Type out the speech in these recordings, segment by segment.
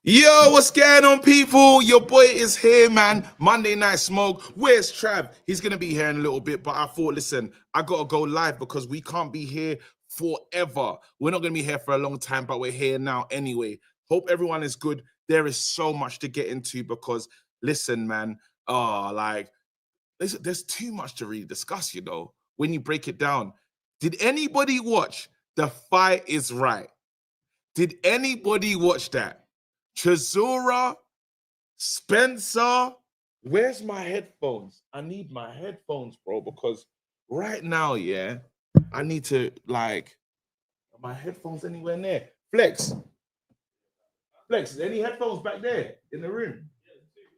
Yo, what's going on, people? Your boy is here, man. Monday Night Smoke. Where's Trav? He's going to be here in a little bit, but I thought, listen, I got to go live because we can't be here forever. We're not going to be here for a long time, but we're here now anyway. Hope everyone is good. There is so much to get into because, listen, man, there's too much to really discuss, when you break it down. Did anybody watch The Fight Is Right? Did anybody watch that? Chisora, Spencer, where's my headphones? I need my headphones, bro, because right now, I need to, are my headphones anywhere near? Flex, is there any headphones back there in the room?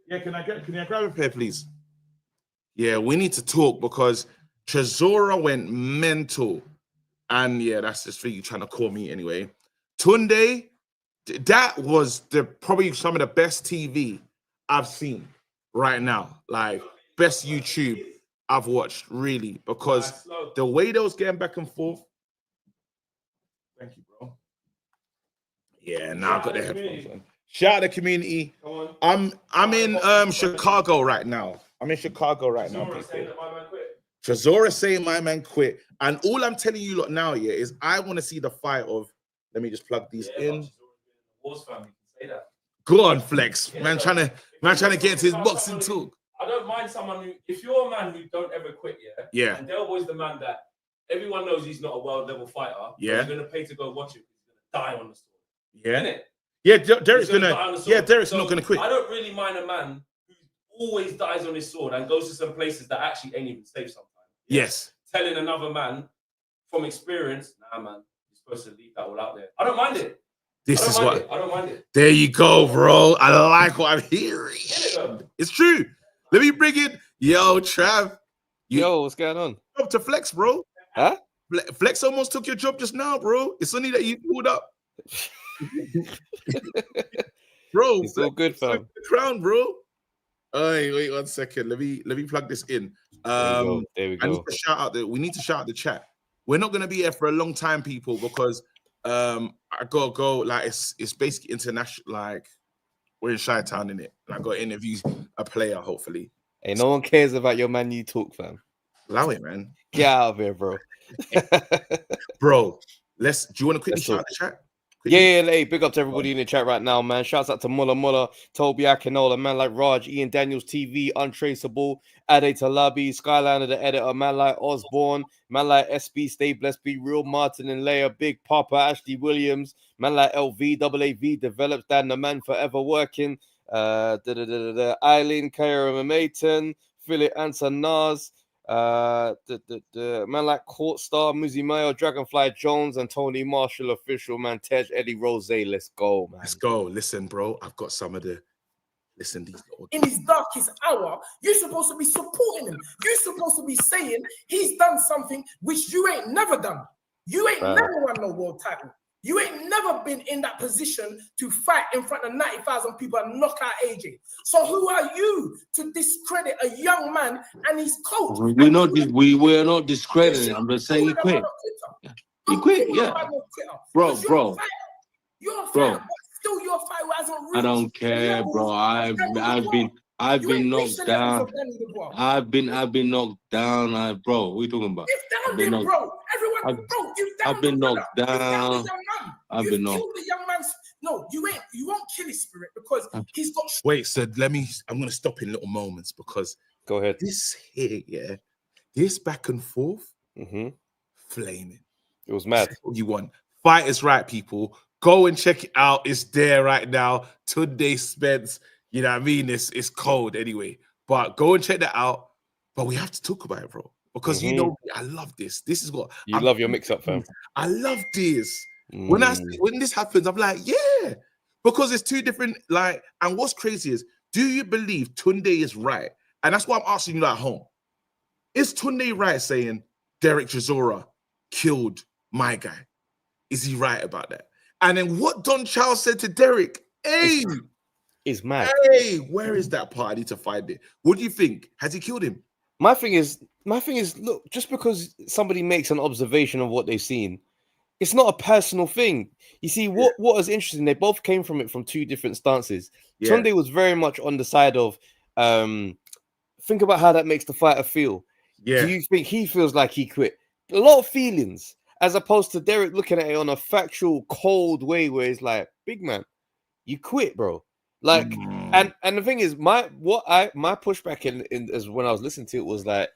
Yeah, can I grab a pair, please? Yeah, we need to talk because Chisora went mental. And yeah, that's just for you trying to call me anyway. Tunde, that was probably some of the best TV I've seen right now. Like, best YouTube I've watched, really, because the way they was getting back and forth. Thank you, bro. Yeah, now I've got the headphones on. Shout out the community. I'm in Chicago right now. Chisora saying my man quit. And all I'm telling you lot now, is I want to see the fight of. Let me just plug these in. Say that. Go on, Flex. Man trying to get into his boxing talk. I don't mind someone who, if you're a man who don't ever quit, and Dubois the man that everyone knows he's not a world level fighter. Yeah, you're gonna pay to go watch it. He's gonna die on the sword. Yeah, isn't it? Yeah, Derek's gonna. Yeah, Derek's not gonna quit. I don't really mind a man who always dies on his sword and goes to some places that actually ain't even safe sometimes. Yes, telling another man from experience, nah, man, you're supposed to leave that all out there. I don't mind it. I don't mind it. There you go, bro. I like what I'm hearing. It's true. Let me bring it. Yo, Trav. Yo, what's going on? Up to Flex, bro. Huh? Flex almost took your job just now, bro. It's only that you pulled up. Bro, it's all good, fam. The crown, bro. Wait 1 second. Let me plug this in. There we go. We need to shout out the chat. We're not gonna be here for a long time, people, because I gotta go. Like, it's basically international. Like, we're in Chi-Town, innit? And I gotta interview a player, hopefully. Hey, no one cares about your Man U talk, fam. Allow it, man. Get out of here, bro. Bro, do you want to quickly shout out the chat? Yeah, hey, big up to everybody in the chat right now, man. Shouts out to Mulla, Toby Akinola, man like Raj, Ian Daniels TV, Untraceable, Ade Talabi, Skyliner the editor, man like Osborne, man like SB, Stay Blessed, Be Real, Martin and Leia, Big Papa, Ashley Williams, man like LV, AAV, Develops, Dan the Man Forever Working, Eileen, Kyra Maton, Philip Anson Nas, man like Court Star, Muzi Mayo, Dragonfly Jones, and Tony Marshall official, man, Tej, Eddie Rose. Let's go, man. Let's go. Listen, bro, I've got some of the these little... In his darkest hour, you're supposed to be supporting him. You're supposed to be saying he's done something which you ain't never done. You ain't never won no world title. You ain't never been in that position to fight in front of 90,000 people and knock out AJ. So who are you to discredit a young man and his coach? We were not discrediting. I'm just saying he quit. He quit, yeah. Bro. You're a fighter, but still your fight hasn't reached. I don't care, bro. I've been knocked down. I've been knocked down. Bro, what are you talking about? You've down him, bro. Everyone, bro, you've down I've been knocked down. I've been knocked. The young man's. No, you ain't. You won't kill his spirit because he's got. Wait, so I'm gonna stop in little moments because go ahead. This here, this back and forth, flaming. It was mad. That's what you want? Fight is right, people. Go and check it out. It's there right now. Tunde Spence. You know what I mean? It's cold anyway. But go and check that out. But we have to talk about it, bro. Because you know, I love this. This is what you love your mix-up, fam. I love this. When this happens, I'm like, yeah, because it's two different. Like, and what's crazy is, do you believe Tunde is right? And that's why I'm asking you at home. Is Tunde right saying Derek Chisora killed my guy? Is he right about that? And then what Don Charles said to Derek, is mad. Hey, where is that part? I need to find it. What do you think? Has he killed him? My thing is, look, just because somebody makes an observation of what they've seen, it's not a personal thing. You see, what was interesting, they both came from it from two different stances. Tunde was very much on the side of think about how that makes the fighter feel. Do you think he feels like he quit? A lot of feelings, as opposed to Derek looking at it on a factual, cold way where it's like, big man, you quit, bro. Like, and the thing is, my pushback in as when I was listening to it was like,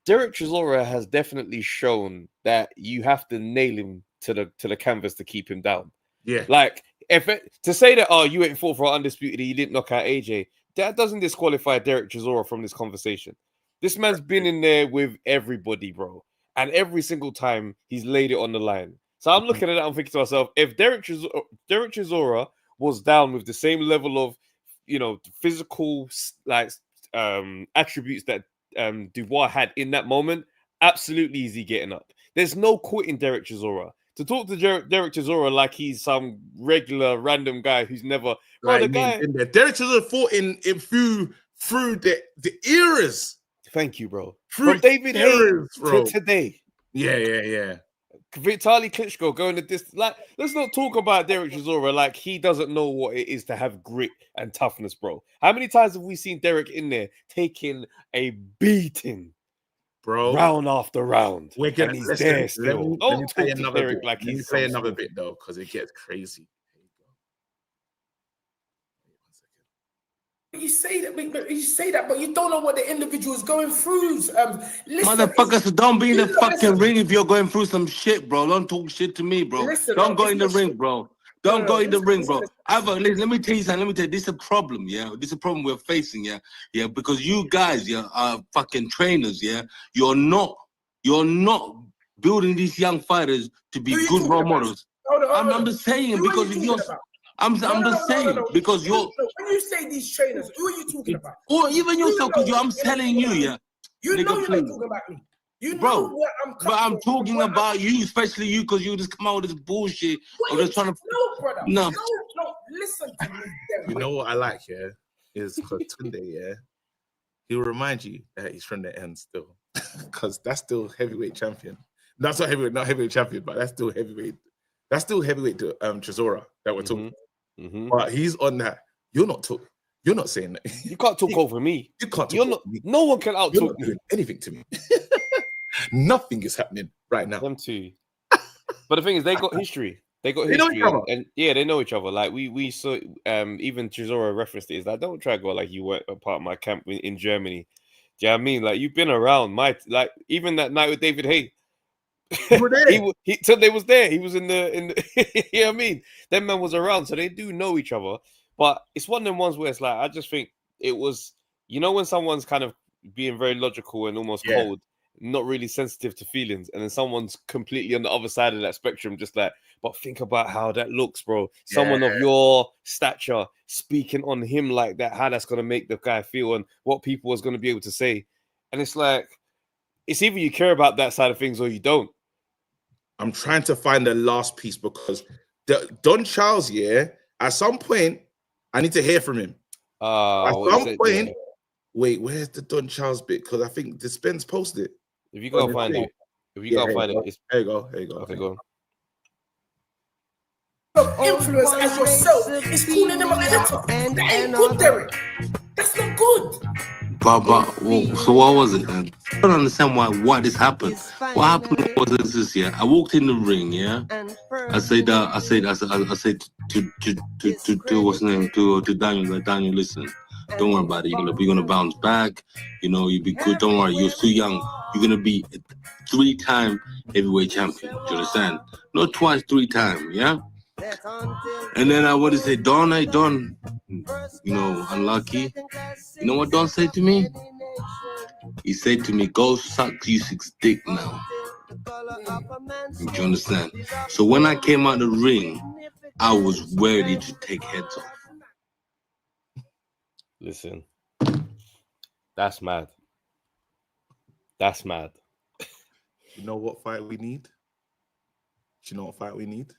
Derek Chisora has definitely shown that you have to nail him to the canvas to keep him down. Yeah. Like, to say that, oh, you ain't fought for undisputed, you didn't knock out AJ, that doesn't disqualify Derek Chisora from this conversation. This man's been in there with everybody, bro. And every single time he's laid it on the line. So I'm looking at that, I'm thinking to myself, if Derek Chisora was down with the same level of, physical attributes that Dubois had in that moment, absolutely easy getting up. There's no quitting Derek Chisora. To talk to Derek Chisora like he's some regular random guy who's never Derek Chisora fought in through the eras. Thank you, bro. From David Hayes to today. Yeah. Vitaly Klitschko going to this. Like, let's not talk about Derek Chisora like he doesn't know what it is to have grit and toughness, bro. How many times have we seen Derek in there taking a beating, bro, round after round? We're gonna he's there still. Let me play another bit. Let me play another bit though, because it gets crazy. You say that, but you don't know what the individual is going through. Motherfuckers, don't be in the fucking ring if you're going through some shit, bro. Don't talk shit to me, bro. Don't go in the ring, bro. Don't go in the ring, bro. Let me tell you something. This is a problem, yeah. This is a problem we're facing, yeah. Yeah, because you guys, are fucking trainers, yeah. You're not building these young fighters to be good role models. I'm just saying, because if you're... I'm just saying because you're. When you say these trainers, who are you talking about? Or even yourself, because I'm telling you, yeah. You know you're not talking about me. You know where I'm talking about you, especially you, because you just come out with this bullshit. Or just trying to. No, brother. No, listen to me. You know what I like here is because Tunde, he'll remind you that he's from the end still, because that's still heavyweight champion. That's not heavyweight champion, but that's still heavyweight. That's still heavyweight to Chisora that we're talking. Mm-hmm. But he's on that. You're not saying that. You can't talk over me. You can't talk over me. No one can out talk me. Doing anything to me. Nothing is happening right now. Them two. But the thing is, they got history. They know each other. And they know each other. Like we saw even Chisora referenced it. Is like, don't try to go like you weren't a part of my camp in Germany. Do you know what I mean? Like, you've been around even that night with David Hay. You were there. Tunde was there. He was in the you know what I mean? That man was around, so they do know each other. But it's one of them ones where it's like, I just think it was, when someone's kind of being very logical and almost cold, not really sensitive to feelings, and then someone's completely on the other side of that spectrum, just like, but think about how that looks, bro. Someone of your stature speaking on him like that, how that's gonna make the guy feel and what people is gonna be able to say. And it's like, it's either you care about that side of things or you don't. I'm trying to find the last piece because Don Charles, at some point, I need to hear from him. At some point, wait, where's the Don Charles bit? Because I think the Spence posted it. If you go find it, there you go. Okay, go on. Influence as yourself is calling him a quitter. That ain't good, Derek. That's not good. So what was it then? I don't understand why this happened. What happened was this, I walked in the ring, I said to what's his name, to Daniel, like, Daniel, listen, don't worry about it. You're gonna bounce back. You'll be good. Don't worry. You're too young. You're gonna be a 3-time heavyweight champion. Do you understand? Not twice, 3-time. Yeah. And then I would have said, Don, unlucky. You know what Don said to me? He said to me, go suck Usyk's dick now. Do you understand? So when I came out the ring, I was ready to take heads off. Listen, that's mad. That's mad. You know what fight we need? Do you know what fight we need?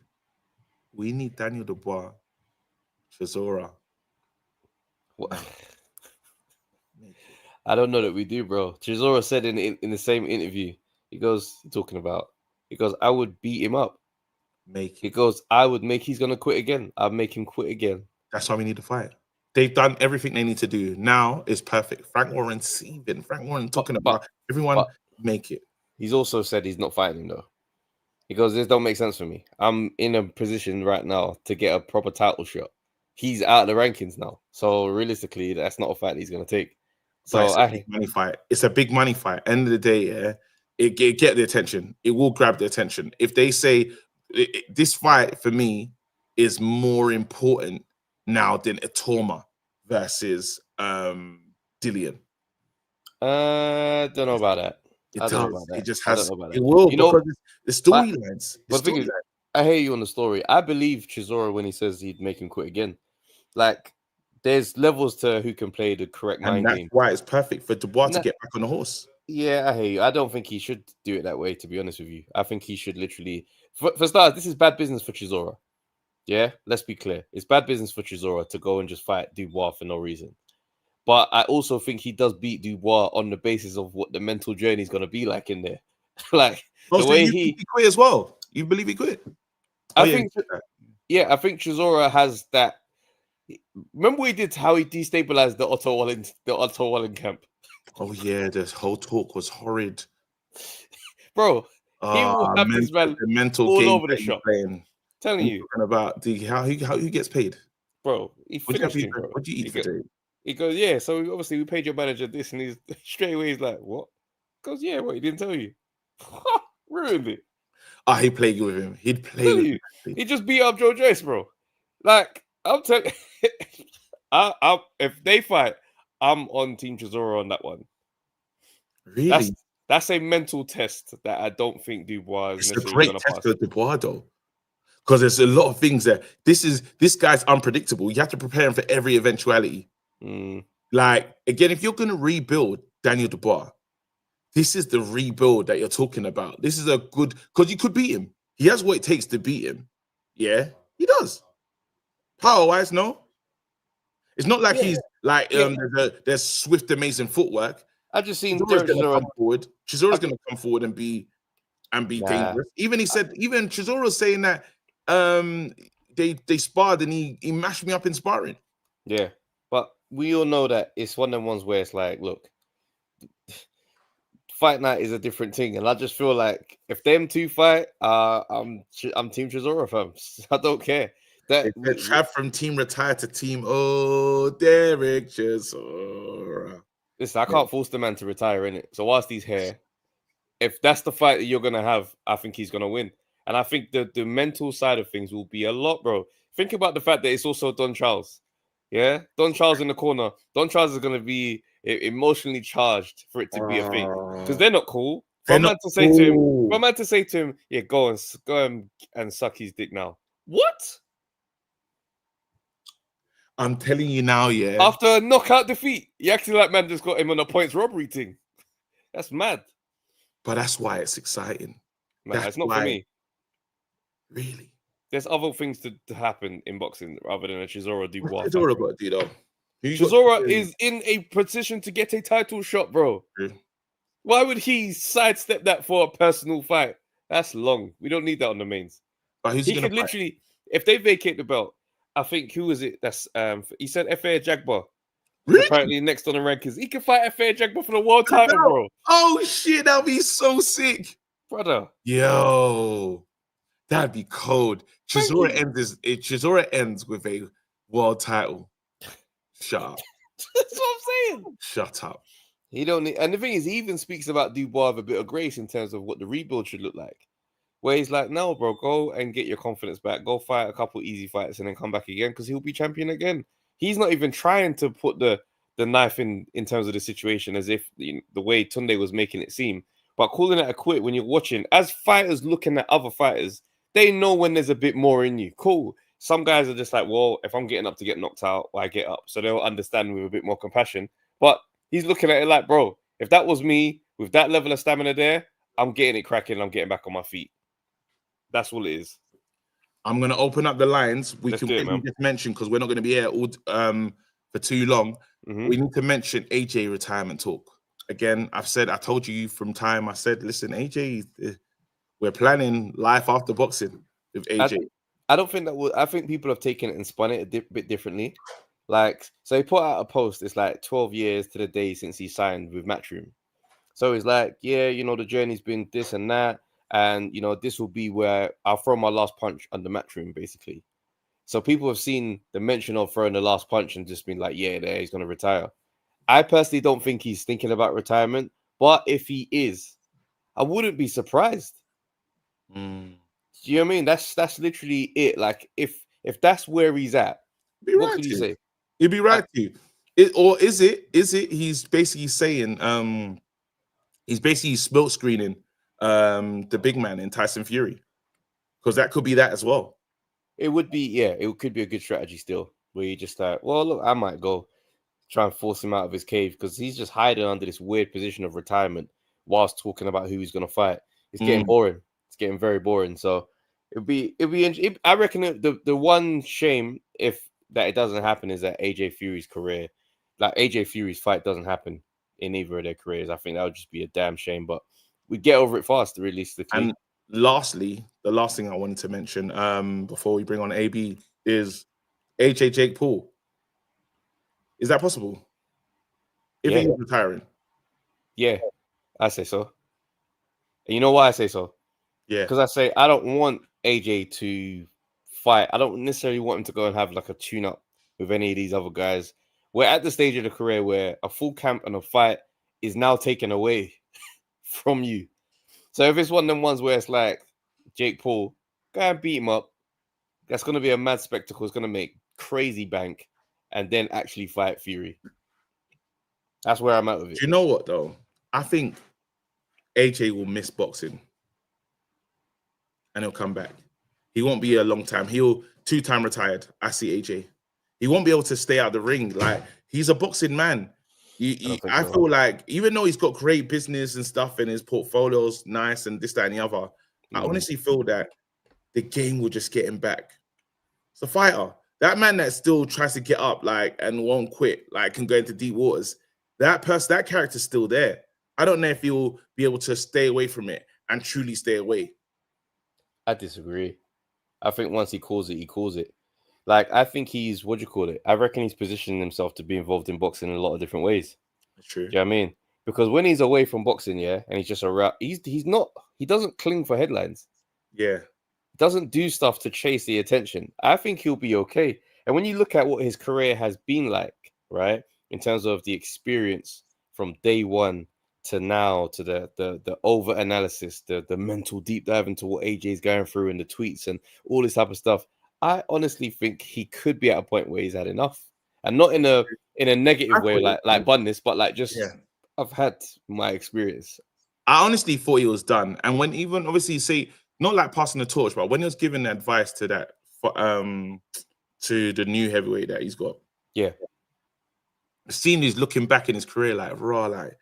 We need Daniel Dubois, Chisora. What? I don't know that we do, bro. Chisora said in the same interview, he goes, I would beat him up. Make it. He goes, I would make. He's gonna quit again. I'd make him quit again. That's why we need to fight. They've done everything they need to do. Now is perfect. Frank Warren seething. Frank Warren talking about everyone. Make it. He's also said he's not fighting though. He goes, this don't make sense for me. I'm in a position right now to get a proper title shot. He's out of the rankings now. So realistically, that's not a fight he's going to take. So it's a big money fight. It's a big money fight. End of the day, yeah, it get the attention. It will grab the attention. If they say this fight for me is more important now than Atoma versus Dillian. Don't know about that. It does. It just has. It will, because the storylines. I hear you on the story. I believe Chisora when he says he'd make him quit again. Like, there's levels to who can play the correct mind game. That's why it's perfect for Dubois to get back on the horse. Yeah, I hear you. I don't think he should do it that way, to be honest with you. I think he should literally... For starters, this is bad business for Chisora. Yeah? Let's be clear. It's bad business for Chisora to go and just fight Dubois for no reason. But I also think he does beat Dubois on the basis of what the mental journey is going to be like in there. Like, the way he quit as well. You believe he quit? I think Chisora has that. Remember we did how he destabilized the Otto Wallen camp? Oh, yeah. The whole talk was horrid. Bro, he will have this man the mental all game over the shop. Telling you. About how he gets paid. Bro, he finished him, bro. What do you eat for today? He goes, yeah, so obviously we paid your manager this, and he's straight away he's like, what? He goes, yeah, what, he didn't tell you? Ruined it. He played with him. He'd play with him. He just beat up Joe Joyce, bro. Like, I'm telling you, if they fight, I'm on Team Chisora on that one. Really? That's a mental test that I don't think Dubois is necessarily going to pass. It's a great test for Dubois, though. Because there's a lot of things there. This guy's unpredictable. You have to prepare him for every eventuality. Like, again, if you're going to rebuild Daniel Dubois, this is the rebuild that you're talking about. This is a good, because you could beat him. He has what it takes to beat him. Yeah, he does. Power-wise, no. It's not like he's like there's swift, amazing footwork. I just seen Chisora's going to come forward. Chisora's going to come forward and be dangerous. Even Chisora's saying that they sparred and he mashed me up in sparring. Yeah, but we all know that it's one of them ones where it's like, look, fight night is a different thing, and I just feel like if them two fight, I'm Team Chisora, fam. I don't care. That Trav from team retired to team. Oh, Derek Chisora. Listen, I can't force the man to retire, innit? So whilst he's here, if that's the fight that you're gonna have, I think he's gonna win. And I think the mental side of things will be a lot, bro. Think about the fact that it's also Don Charles. Yeah, Don Charles in the corner. Don Charles is gonna be emotionally charged for it to be a thing because they're not cool. For a man to say to him, yeah, go and suck his dick now. What? I'm telling you now, yeah. After a knockout defeat, you acting like man just got him on a points robbery thing. That's mad. But that's why it's exciting. Man, it's not for me. Really? There's other things to happen in boxing rather than a Chisora Dubois. Chisora got to do though. Chisora is in a position to get a title shot, bro. Yeah. Why would he sidestep that for a personal fight? That's long. We don't need that on the mains. But he could literally, if they vacate the belt, I think who was it? That's he said F.A. Jagba. Really? Apparently next on the rankings. He can fight F.A. Jagba for the world title, bro. Oh shit, that'd be so sick. Brother. Yo. That'd be cold. Chisora ends with a world title. Shut up. That's what I'm saying. Shut up. He don't need, and the thing is, he even speaks about Dubois with a bit of grace in terms of what the rebuild should look like. Where he's like, no, bro, go and get your confidence back. Go fight a couple easy fights and then come back again because he'll be champion again. He's not even trying to put the knife in terms of the situation as if the way Tunde was making it seem. But calling it a quit when you're watching, as fighters looking at other fighters, they know when there's a bit more in you. Cool. Some guys are just like, well, if I'm getting up to get knocked out, I get up. So they'll understand with a bit more compassion. But he's looking at it like, bro, if that was me with that level of stamina there, I'm getting it cracking. I'm getting back on my feet. That's all it is. I'm going to open up the lines. We can just mention, because we're not going to be here all, for too long. Mm-hmm. We need to mention AJ retirement talk. Again, I told you from time, I said, listen, AJ, we're planning life after boxing. with AJ. I don't think that would. I think people have taken it and spun it a bit differently. Like, so he put out a post. It's like 12 years to the day since he signed with Matchroom. So he's like, yeah, you know, the journey's been this and that, and you know, this will be where I'll throw my last punch under Matchroom, basically. So people have seen the mention of throwing the last punch and just been like, yeah, there, he's going to retire. I personally don't think he's thinking about retirement, but if he is, I wouldn't be surprised. Do you know what I mean? That's literally it. Like, if that's where he's at, what could you say? You'd be right to. Or is it he's basically saying he's basically smoke screening the big man in Tyson Fury? Because that could be that as well. It would be, yeah, it could be a good strategy still, where you just like, well, look, I might go try and force him out of his cave because he's just hiding under this weird position of retirement whilst talking about who he's going to fight. It's getting boring. It's getting very boring. So I reckon the one shame if that it doesn't happen is that AJ Fury's career, like AJ Fury's fight doesn't happen in either of their careers. I think that would just be a damn shame, but we get over it fast, realistically. And lastly, the last thing I wanted to mention before we bring on AB is AJ Jake Paul. Is that possible? If he's retiring? Yeah, I say so. And you know why I say so? Yeah. Because I say I don't want AJ to fight. I don't necessarily want him to go and have like a tune-up with any of these other guys. We're at the stage of the career where a full camp and a fight is now taken away from you. So if it's one of them ones where it's like Jake Paul, go and beat him up. That's going to be a mad spectacle. It's going to make crazy bank and then actually fight Fury. That's where I'm at with it. Do you know what, though? I think AJ will miss boxing and he'll come back. He won't be a long time. He'll 2-time retired. I see AJ. He won't be able to stay out of the ring. Like, he's a boxing man. I feel like, even though he's got great business and stuff and his portfolio's nice and this, that, and the other, I honestly feel that the game will just get him back. It's a fighter. That man that still tries to get up, like, and won't quit, like, can go into deep waters. That character's still there. I don't know if he'll be able to stay away from it and truly stay away. I disagree. I think once he calls it, he calls it. Like, I think he's, what do you call it? I reckon he's positioning himself to be involved in boxing in a lot of different ways. That's true. Do you know what I mean? Because when he's away from boxing, yeah, and he's just around, he doesn't cling for headlines. Yeah. He doesn't do stuff to chase the attention. I think he'll be okay. And when you look at what his career has been like, right, in terms of the experience from day one to now, to the over analysis, the mental deep dive into what AJ's going through and the tweets and all this type of stuff, I honestly think he could be at a point where he's had enough, and not in a negative way, like Bunnis, but like just I've had my experience. I honestly thought he was done, and when even obviously say not like passing the torch, but when he was giving advice to that to the new heavyweight that he's got, seeing he's looking back in his career like raw, like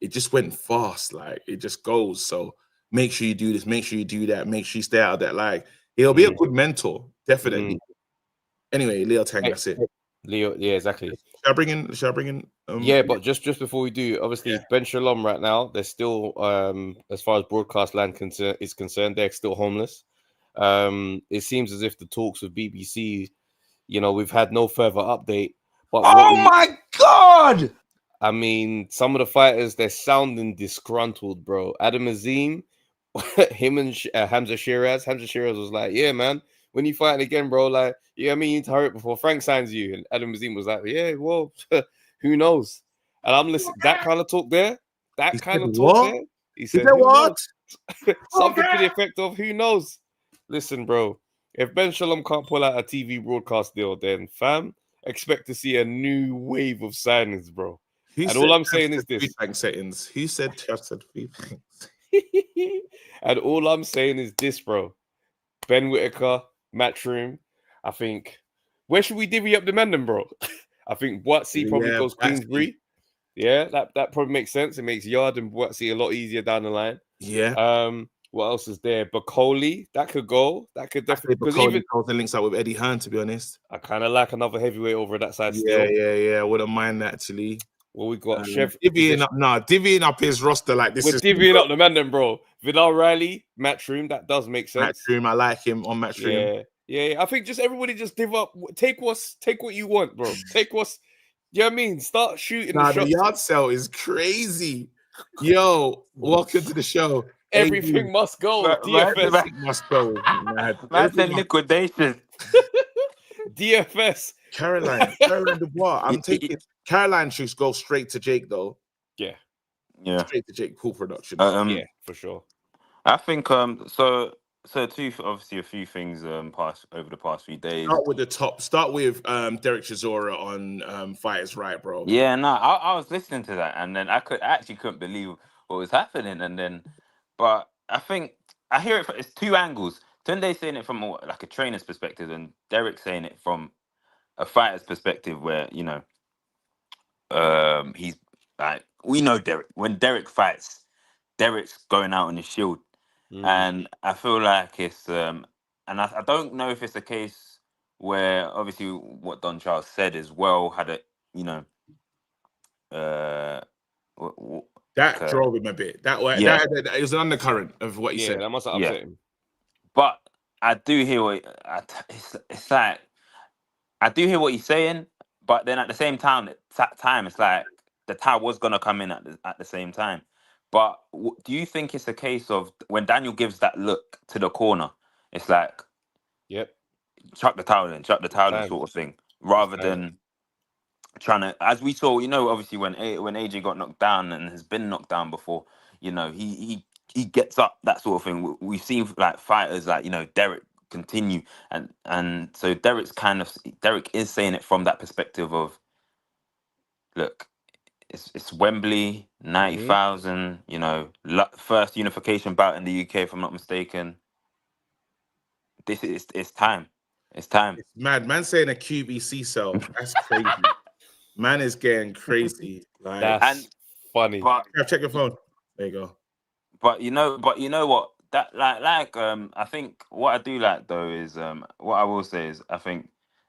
it just went fast, like it just goes. So make sure you do this, make sure you do that, make sure you stay out of that. Like he'll be a good mentor, definitely. Anyway, Leo Tang, that's it. Leo, yeah, exactly. Should I bring in? Yeah, but just before we do, obviously Ben Shalom right now, they're still, as far as broadcast land is concerned, they're still homeless. It seems as if the talks with BBC, you know, we've had no further update. But my God! I mean, some of the fighters, they're sounding disgruntled, bro. Adam Azim, him and Hamza Shiraz. Hamza Shiraz was like, yeah, man, when you fighting again, bro, like, yeah, I mean, you need to hurry up before Frank signs you. And Adam Azim was like, yeah, well, who knows? And I'm listening, that kind of talk there, he said, what? Something to the effect of, who knows? Listen, bro, if Ben Shalom can't pull out a TV broadcast deal, then fam, expect to see a new wave of signings, bro. And all I'm saying is this. Settings. He said trusted feedback. And all I'm saying is this, bro. Ben Whitaker, Matchroom. I think, where should we divvy up the men then, bro? I think Boatsy probably goes Queensbury. Yeah, that probably makes sense. It makes Yard and Boatsy a lot easier down the line. Yeah. What else is there? Bacoli, that could go. That could definitely, because even the links up with Eddie Hearn, to be honest. I kind of like another heavyweight over that side still. Yeah. I wouldn't mind that, actually. Well, we got Chef divvying up his roster like this. We're divvying up the man, then, bro. Vidal Riley, Matchroom, that does make sense. Matchroom, I like him on Matchroom. Yeah. I think just everybody just div up. Take what you want, bro. Take what's. You know what I mean? Start shooting. The yard sale is crazy. Yo, welcome to the show. Everything must go. DFS must go. That's in liquidation. DFS. Caroline Dubois. I'm taking Caroline should go straight to Jake though. Yeah. Straight to Jake. Cool production. Yeah, for sure. I think so obviously a few things passed over the past few days. Start with the top. Start with Derek Chisora on Fight is Right, bro. Yeah, no, I was listening to that, and then I actually couldn't believe what was happening, and then, but I think I hear it. It's two angles. Tunde's saying it from like a trainer's perspective, and Derek's saying it from a fighter's perspective, where he's like, we know Derek. When Derek fights, Derek's going out on his shield. And I feel like it's and I don't know if it's a case where obviously what Don Charles said as well had a that drove him a bit. That way, that was an undercurrent of what he said. That must have upset him. But I do hear it's like I do hear what he's saying, but then at the same time, it's like the towel was gonna come in at the same time. But do you think it's a case of when Daniel gives that look to the corner, it's like, chuck the towel in sort of thing, rather than trying to, as we saw, obviously when AJ got knocked down and has been knocked down before, he gets up, that sort of thing. We've seen like fighters like, Derek continue. And so Derek is saying it from that perspective of, look, it's Wembley, 90,000, first unification bout in the UK, if I'm not mistaken. It's time. It's time. It's mad. Man saying a QBC cell. That's crazy. Man is getting crazy. That's funny. But, check your phone. There you go. But you know what? That I think what I do like though is what I will say is I think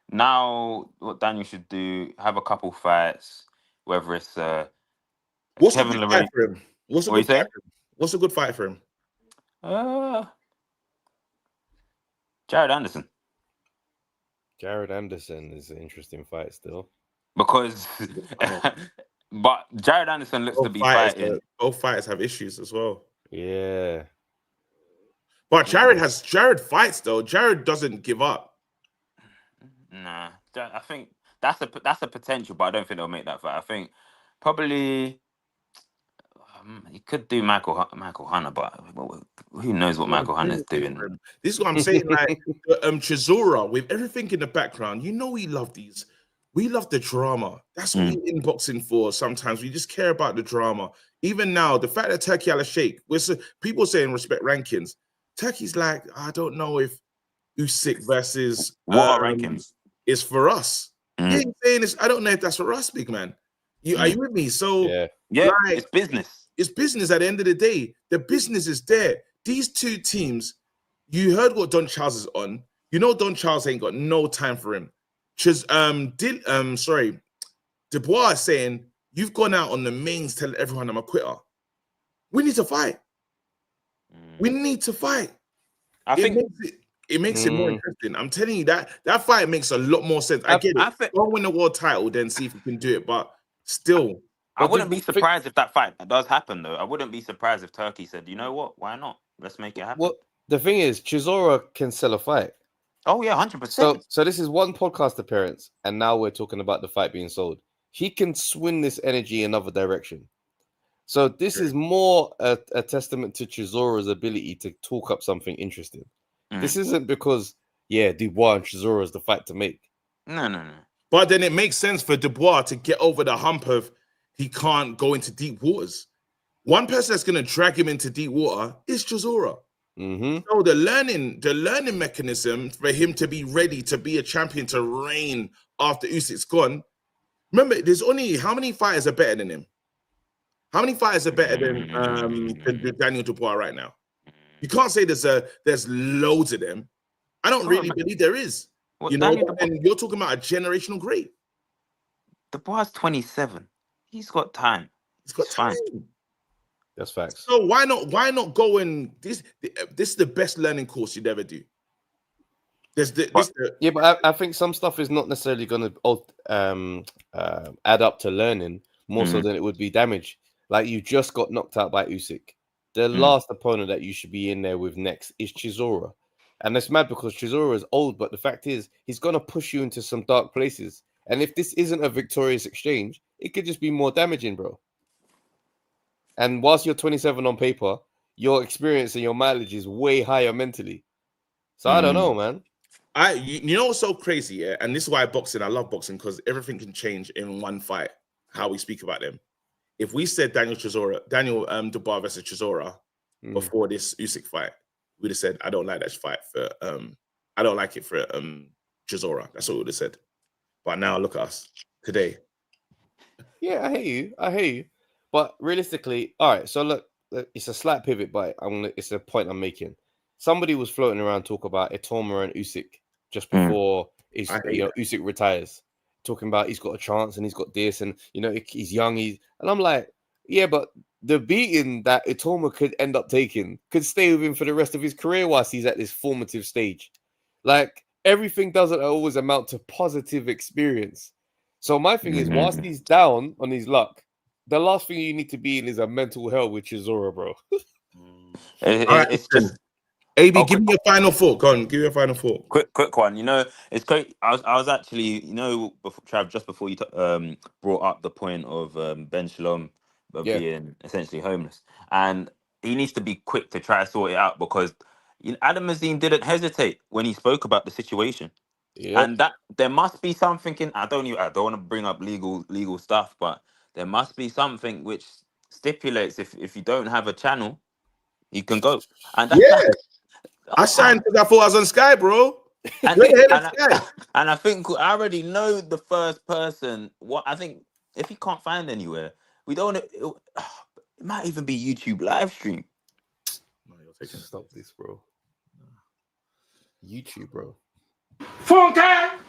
now what Daniel should do, have a couple fights. Whether it's what's Kevin a good fight for him? What's a good fight for him? Jared Anderson. Jared Anderson is an interesting fight still. Because but Jared Anderson looks to be fighting. Both fighters have issues as well. Yeah. But Jared fights though. Jared doesn't give up. Nah. I think that's a potential, but I don't think they'll make that fight. I think probably he could do Michael Hunter, but who knows what Michael Hunter's doing? This is what I'm saying. Like Chisora, with everything in the background, we love these. We love the drama. That's what we're in boxing for. Sometimes we just care about the drama. Even now, the fact that Turkey Al-Sheikh, people saying respect rankings. Turkey's like, I don't know if Usyk versus what rankings is for us. Yeah, saying this. I don't know if that's for us, big man. Are you with me? So yeah, it's business. It's business at the end of the day. The business is there. These two teams, you heard what Don Charles is on. Don Charles ain't got no time for him. Dubois is saying, you've gone out on the mains telling everyone I'm a quitter. We need to fight. We need to fight. I think it makes it more interesting. I'm telling you that fight makes a lot more sense. I get it. Don't win the world title, then see if you can do it. But still, I wouldn't be surprised if that fight does happen, though. I wouldn't be surprised if Turkey said, you know what? Why not? Let's make it happen. Well, the thing is, Chisora can sell a fight. Oh, yeah, 100%. So this is one podcast appearance, and now we're talking about the fight being sold. He can swing this energy another direction. So this is more a testament to Chisora's ability to talk up something interesting. This isn't because, Dubois and Chisora is the fight to make. No. But then it makes sense for Dubois to get over the hump of he can't go into deep waters. One person that's going to drag him into deep water is Chisora. So the learning mechanism for him to be ready to be a champion, to reign after Usyk's gone. Remember, there's only how many fighters are better than him? How many fighters are better than Daniel Dubois right now? You can't say there's loads of them. I don't really believe there is. Well, and you're talking about a generational great. Dubois 27. He's got time. He's got time. That's facts. So why not go and this is the best learning course you'd ever do. Yeah, but I think some stuff is not necessarily going to add up to learning more so than it would be damage. Like you just got knocked out by Usyk. The last opponent that you should be in there with next is Chisora. And it's mad because Chisora is old, but the fact is he's going to push you into some dark places. And if this isn't a victorious exchange, it could just be more damaging, bro. And whilst you're 27 on paper, your experience and your mileage is way higher mentally. So I don't know, man. You know what's so crazy, yeah? And this is why I love boxing, because everything can change in one fight, how we speak about them. If we said Daniel Dubois versus Chisora before this Usyk fight, we'd have said, I don't like that fight I don't like it for Chisora. That's what we would have said. But now look at us today. Yeah, I hear you. But realistically, all right, so look, it's a slight pivot, but it's a point I'm making. Somebody was floating around talking about Itoma and Usyk just before Usyk retires, talking about he's got a chance and he's got this, and he's young. And I'm like, yeah, but the beating that Itoma could end up taking could stay with him for the rest of his career whilst he's at this formative stage. Like everything doesn't always amount to positive experience. So my thing is, whilst he's down on his luck, the last thing you need to be in is a mental hell with Chisora, bro. It's just. AB, give me your final thought. Go on, give me your final thought. Quick one. It's great. I was actually, before, Trav, just before you brought up the point of Ben Shalom being essentially homeless, and he needs to be quick to try to sort it out, because Adam Azim didn't hesitate when he spoke about the situation, and that there must be something in. I don't want to bring up legal stuff, but there must be something which stipulates if you don't have a channel, you can go. And I signed because I thought I was on Sky, bro. And I think I already know the first person. What I think, if he can't find anywhere, we don't. It might even be YouTube live stream. No, you're taking stop this, bro. YouTube, bro. Phone time.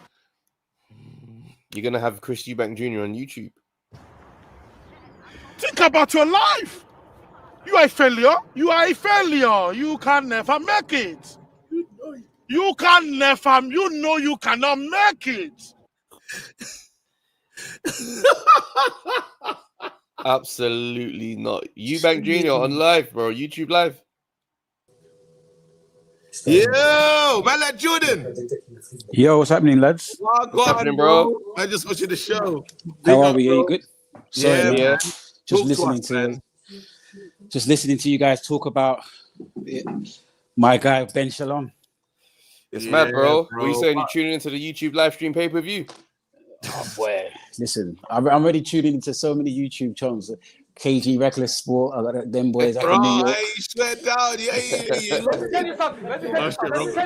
You're gonna have Chris Eubank Jr. on YouTube. Think about your life. You are a failure. You are a failure. You can never make it. You can never. You cannot make it. Absolutely not. Eubank Jr. on live, bro. YouTube live. Yo, man, like Jordan. Yo, what's happening, lads? What's happening, bro? I just watched the show. How are we? Are you good? Sorry, yeah. Just listening to you guys talk about my guy Ben Shalom. It's mad, bro. What are you saying? You tuning into the YouTube live stream pay-per-view? Oh boy, listen, I'm already tuning into so many YouTube channels. KG Reckless Sport, I got them boys up in New York. Hey, sweat down, yeah.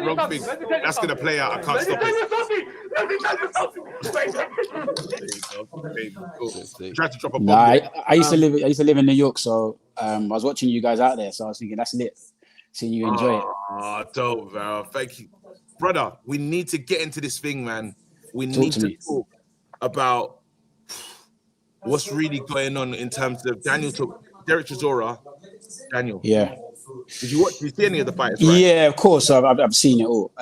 Wrong thing. That's gonna play out. I can't stop it. Try to drop a bomb. I used to live in New York, so I was watching you guys out there, so I was thinking that's lit. Seeing you enjoy it. Oh, dope, bro. Thank you, brother. We need to get into this thing, man. We need to talk about what's really going on in terms of Derek Chisora. Daniel. Yeah. Did you see any of the fights? Right? Yeah, of course. I've seen it all.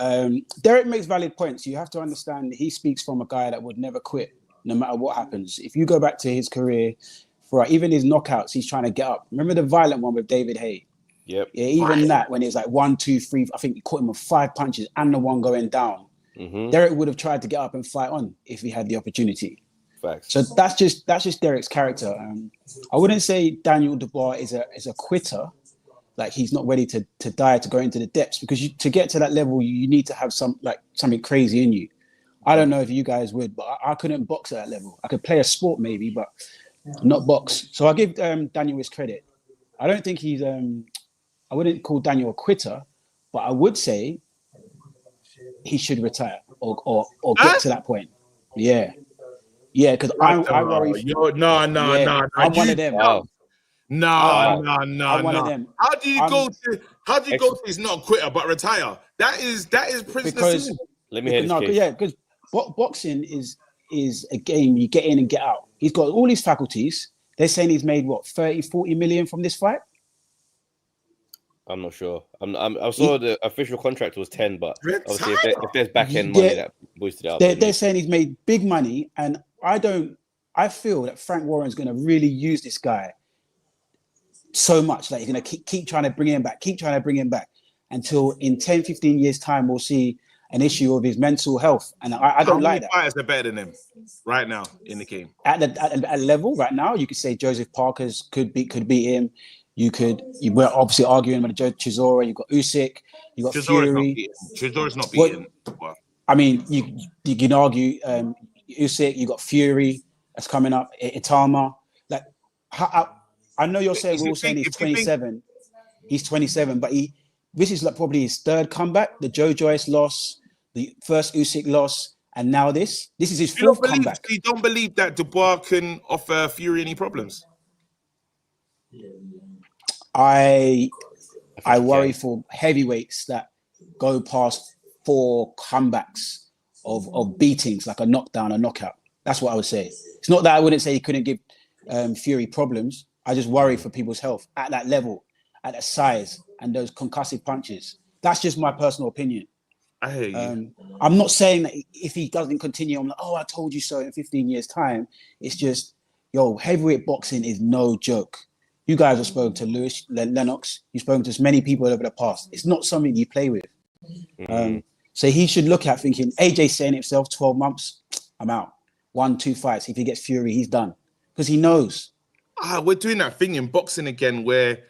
Derek makes valid points. You have to understand he speaks from a guy that would never quit, no matter what happens. If you go back to his career, for even his knockouts, he's trying to get up. Remember the violent one with David Haye? Yep. Yeah, even that, when it's like 1, 2, 3, I think he caught him with 5 punches and the one going down. Derek would have tried to get up and fight on if he had the opportunity. Facts. So that's just Derek's character. I wouldn't say Daniel Dubois is a quitter. Like he's not ready to die, to go into the depths, because to get to that level, you need to have something crazy in you. I don't know if you guys would, but I couldn't box at that level. I could play a sport maybe, but not box. So I give Daniel his credit. I don't think he's I wouldn't call Daniel a quitter, but I would say he should retire or get to that point. Yeah. Yeah, because I worry. No. I'm one of them. No. I'm one of them. How do you go to he's not a quitter but retire? That is prisoner. Let me hear this case. Yeah, because boxing is a game. You get in and get out. He's got all these faculties. They're saying he's made what 30, 40 million from this fight. I'm not sure. I saw the official contract was 10, but obviously if there's back end money that boosted it up, they're saying he's made big money, and I feel that Frank Warren's going to really use this guy so much that he's going to keep trying to bring him back, until in 10, 15 years time we'll see an issue of his mental health, and I don't like that. How many fighters are better than him right now in the game? At the level right now, you could say Joseph Parker's could beat him. You were obviously arguing about Chisora. You've got Usyk. You got Fury. Chisora's not beaten. I mean, you can argue Usyk. You got Fury that's coming up. Itama. Like, I know you're saying we're all saying he's 27. He's 27, but this is like probably his third comeback. The Joe Joyce loss, the first Usyk loss, and now this. This is his fourth comeback. You don't believe that Dubois can offer Fury any problems? I worry for heavyweights that go past 4 comebacks of beatings, like a knockdown, a knockout. That's what I would say. It's not that I wouldn't say he couldn't give Fury problems. I just worry for people's health at that level, at that size, and those concussive punches. That's just my personal opinion. I hear you. I'm not saying that if he doesn't continue, I'm like, oh, I told you so in 15 years' time. It's just, heavyweight boxing is no joke. You guys have spoken to Lewis Lennox. You've spoken to as many people over the past. It's not something you play with. So he should look at thinking, AJ's saying himself, 12 months, I'm out. 1-2 fights. If he gets Fury, he's done. Because he knows. We're doing that thing in boxing again where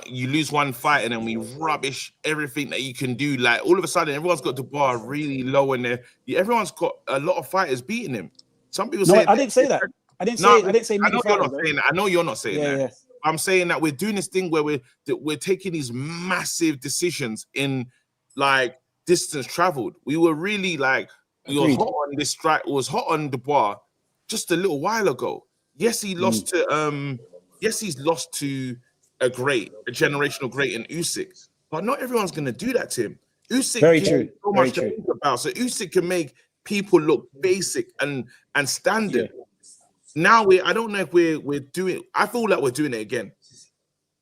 you lose one fight and then we rubbish everything that you can do. Like, all of a sudden, everyone's got Dubois really low in there. Everyone's got a lot of fighters beating him. Some people say... I didn't say that. I didn't say I know you're not saying that. I know you're not saying that. Yeah. I'm saying that we're doing this thing where we're taking these massive decisions in like distance traveled. We were really like, we were hot on this strike. It was hot on Dubois just a little while ago. Yes, he lost to he's lost to a generational great in Usyk, but not everyone's gonna do that to him. Usyk very true. So much to think about. So Usyk can make people look basic and standard. Yeah. Now I don't know if we're doing. I feel like we're doing it again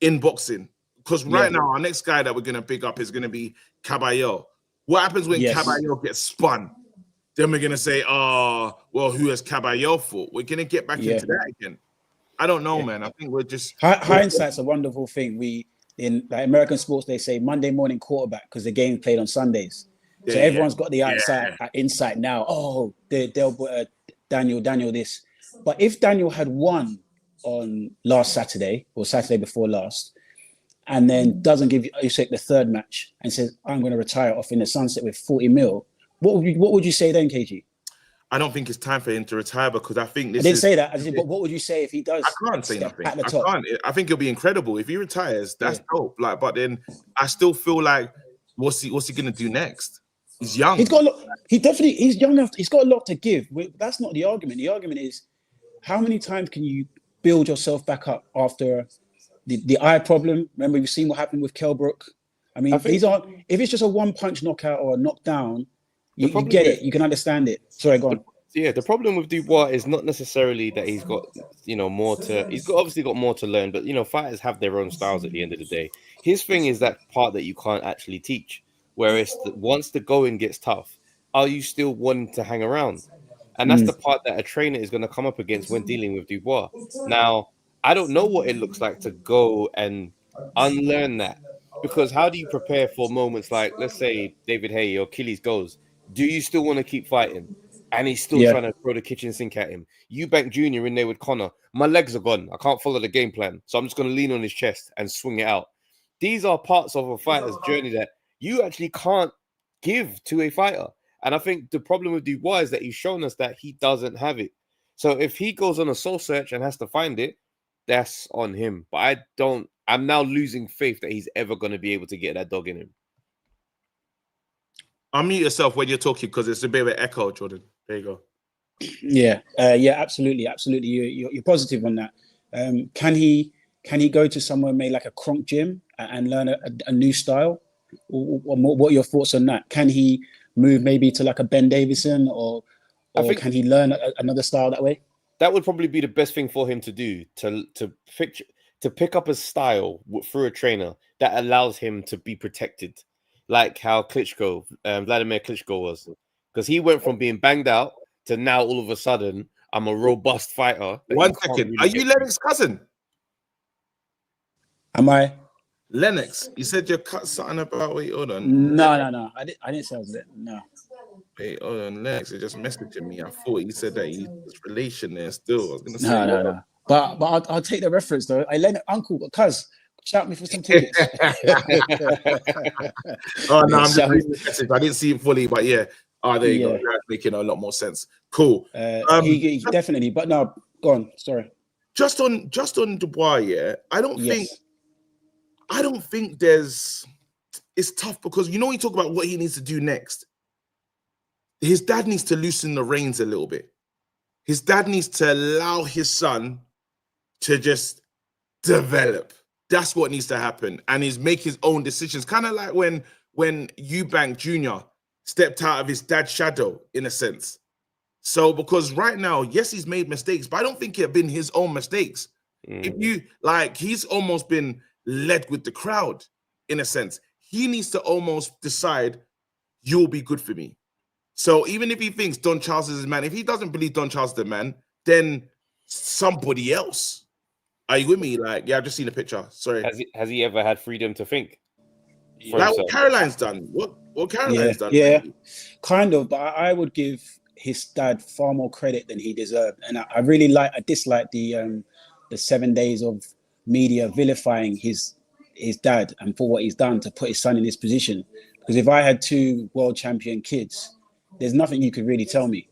in boxing, because right now our next guy that we're gonna pick up is gonna be Caballero. What happens when Caballero gets spun? Then we're gonna say, well, who has Caballero fought? We're gonna get back into that again. I don't know, man. I think we're just hindsight's a wonderful thing. In like American sports, they say Monday morning quarterback because the game played on Sundays. So everyone's got the insight now. Oh, Daniel this. But if Daniel had won on last Saturday or Saturday before last, and then doesn't give Usyk the third match and says, I'm going to retire off in the sunset with 40 mil, what would you say then, KG? I don't think it's time for him to retire, because I think I didn't say that. But what would you say if he does? I can't say nothing. At the top? I think it'll be incredible if he retires. That's dope. Like, but then I still feel like, what's he going to do next? He's young. He's young enough. He's got a lot to give. That's not the argument. The argument is, how many times can you build yourself back up after the eye problem? Remember, we've seen what happened with Kell Brook. I mean, these aren't. If it's just a one-punch knockout or a knockdown, you get it. You can understand it. Sorry, go on. Yeah, the problem with Dubois is not necessarily that he's got, more to. Obviously got more to learn, but fighters have their own styles at the end of the day. His thing is that part that you can't actually teach. Whereas once the going gets tough, are you still wanting to hang around? And that's the part that a trainer is going to come up against when dealing with Dubois. Now, I don't know what it looks like to go and unlearn that, because how do you prepare for moments like, let's say, David Haye or Achilles goes? Do you still want to keep fighting? And he's still trying to throw the kitchen sink at him. Eubank Jr. in there with Connor. My legs are gone. I can't follow the game plan. So I'm just going to lean on his chest and swing it out. These are parts of a fighter's journey that you actually can't give to a fighter. And I think the problem with Dubois is that he's shown us that he doesn't have it. So if he goes on a soul search and has to find it, that's on him. But I'm now losing faith that he's ever going to be able to get that dog in him. Unmute yourself when you're talking, because it's a bit of an echo, Jordan. There you go. Yeah, absolutely. You're positive on that. Can he go to somewhere made like a Kronk gym and learn a new style? What are your thoughts on that? Can he move maybe to like a Ben Davison, or can he learn another style that way? that would probably be the best thing for him to do, to pick up a style through a trainer that allows him to be protected, like how Klitschko, Vladimir Klitschko was, because he went from being banged out to now all of a sudden I'm a robust fighter. 1 second, are you Lennox's cousin? Am I? Lennox, you said you cut something about. Wait, hold on. No. I didn't say I was no. Wait, hold on. Lennox is just messaging me. I thought he said that he's relation there still. I was gonna say no. But I'll take the reference though. I lent uncle, cuz shout me for some tickets. Oh no, I'm just reading the message. I didn't see it fully, but yeah. Oh, there you go. That's making a lot more sense. Cool. He definitely, but no, go on. Sorry. Just on Dubois, yeah. I don't think there's. It's tough because you know when you talk about what he needs to do next. His dad needs to loosen the reins a little bit. His dad needs to allow his son to just develop. That's what needs to happen, and he's make his own decisions. Kind of like when Eubank Jr. stepped out of his dad's shadow, in a sense. So, because right now, yes, he's made mistakes, but I don't think it have been his own mistakes. If you he's almost been led with the crowd, in a sense. He needs to almost decide, you'll be good for me. So even if he thinks Don Charles is his man, if he doesn't believe Don Charles is the man, then somebody else. Are you with me? Like, yeah, I've just seen a picture. Sorry. Has he ever had freedom to think? Like what Caroline's done. What Caroline's done. Yeah, kind of. But I would give his dad far more credit than he deserved. And I dislike the 7 days of media vilifying his dad and for what he's done to put his son in this position. Because if I had 2 world champion kids, there's nothing you could really tell me.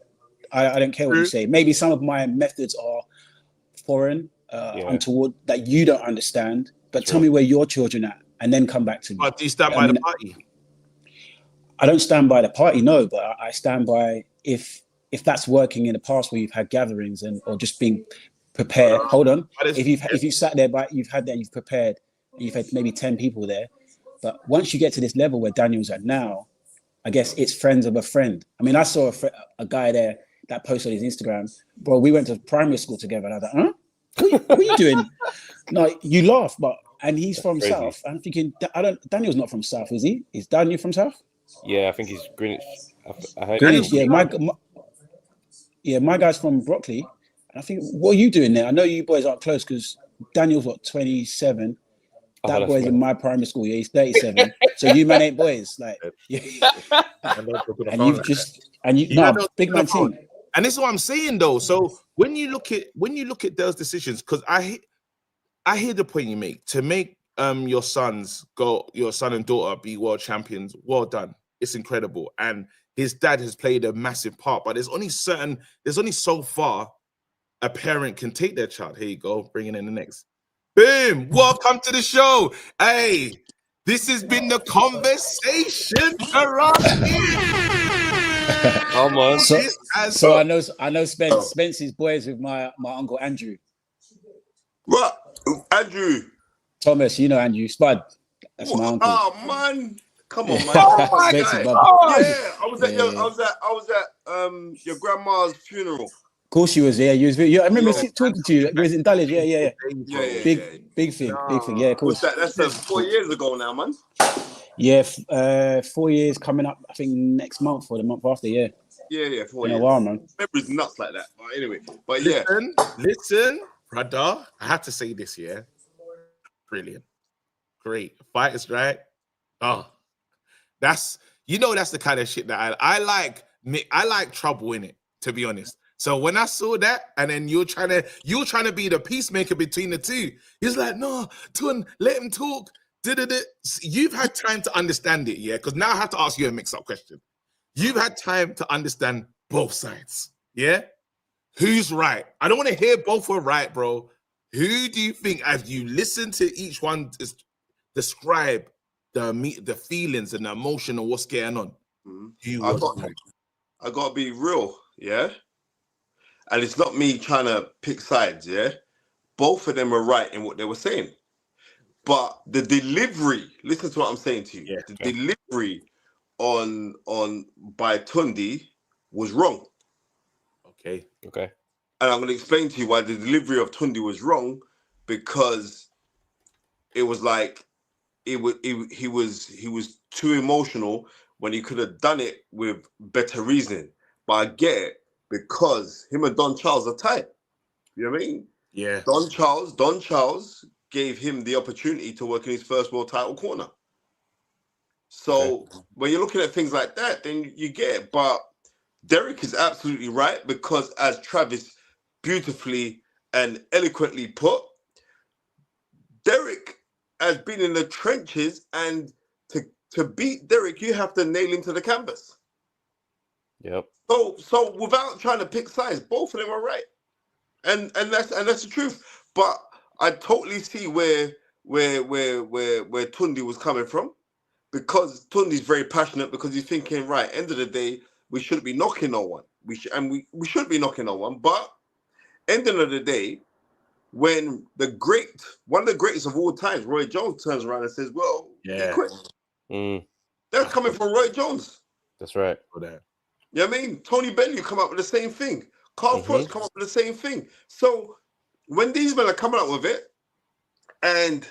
I don't care what you say. Maybe some of my methods are foreign, untoward, that you don't understand. But tell me where your children are, and then come back to me. But do you stand by the party? I don't stand by the party, no. But I stand by if that's working in the past where you've had gatherings or just being prepared. Hold on. If you sat there, you've prepared. You've had maybe 10 people there. But once you get to this level where Daniel's at now, I guess it's friends of a friend. I mean, I saw a guy there that posted on his Instagram, bro, we went to primary school together. And I was like, huh? What are you doing? No, you laugh, and he's from South. I'm thinking, Daniel's not from South, is he? Is Daniel from South? Yeah, I think he's Greenwich. I heard Greenwich, my guy's from Brockley. And I think, what are you doing there? I know you boys aren't close because Daniel's 27. That boy's in my primary school. Yeah, he's 37. So you man ain't boys, like. Big man team. And this is what I'm saying though. So when you look at those decisions, because I hear the point you make to make your son and daughter be world champions. Well done. It's incredible, and his dad has played a massive part. But there's only so far a parent can take their child. Here you go, bringing in the next. Boom! Welcome to the show. Hey, this has been the conversation around here. Come on. So I know Spence's boys with my uncle Andrew. What? Andrew? Thomas, you know Andrew. Spud. That's my uncle. Oh man. Come on, man. Oh my God. Yeah, I was at your grandma's funeral. Of course she was there. I remember talking to you. You was in Dulwich. Yeah. Big thing. Yeah, of course. That's 4 years ago now, man. Yeah, 4 years coming up. I think next month or the month after. Yeah. Yeah, 4 years. In a while, man. Memory's nuts like that. But anyway, Listen, brother. I have to say this. Yeah, brilliant, great. Fight is right. Oh, that's the kind of shit that I like. I like trouble in it, to be honest. So when I saw that, and then you're trying to be the peacemaker between the two, he's like, no, Tun, let him talk. You've had time to understand it, yeah? Because now I have to ask you a mix-up question. You've had time to understand both sides, yeah? Who's right? I don't want to hear both are right, bro. Who do you think, as you listen to each one describe the feelings and the emotion of what's going on? I got to be real, yeah? And it's not me trying to pick sides, yeah? Both of them are right in what they were saying. But the delivery, listen to what I'm saying to you. Yeah, delivery by Tundi was wrong. Okay. And I'm going to explain to you why the delivery of Tundi was wrong, because it was like he was too emotional when he could have done it with better reasoning. But I get it, because him and Don Charles are tight. You know what I mean? Yeah. Don Charles gave him the opportunity to work in his first world title corner. So when you're looking at things like that, then you get it. But Derek is absolutely right, because as Travis beautifully and eloquently put, Derek has been in the trenches, and to beat Derek, you have to nail him to the canvas. Yep. So without trying to pick sides, both of them are right, and that's the truth. But I totally see where Tundi was coming from, because Tundi's very passionate, because he's thinking, right, end of the day, we shouldn't be knocking no one. We should be knocking no one, but end of the day, when one of the greatest of all times, Roy Jones, turns around and says, well, he quit. That's coming from Roy Jones. That's right. You know what I mean? Tony Bellew come up with the same thing. Carl Frost come up with the same thing. So when these men are coming up with it, and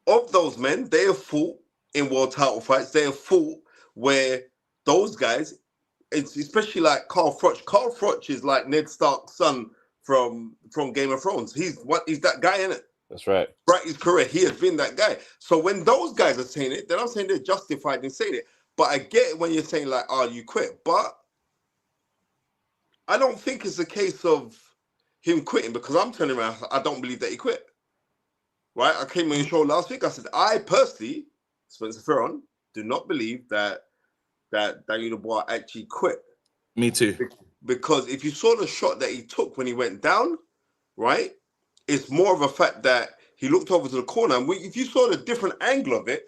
of those men, they have fought in world title fights. They have fought where those guys, it's especially like Carl Froch. Carl Froch is like Ned Stark's son from Game of Thrones. He's that guy, in it. That's right. Right, his career, he has been that guy. So when those guys are saying it, then I'm saying they're justified in saying it. But I get it when you're saying like, oh, you quit. But I don't think it's a case of him quitting, because I'm telling him I don't believe that he quit. Right? I came on your show last week. I said, I personally, Spencer Ferron, do not believe that Daniel Dubois actually quit. Me too. Because if you saw the shot that he took when he went down, right, it's more of a fact that he looked over to the corner. And if you saw the different angle of it,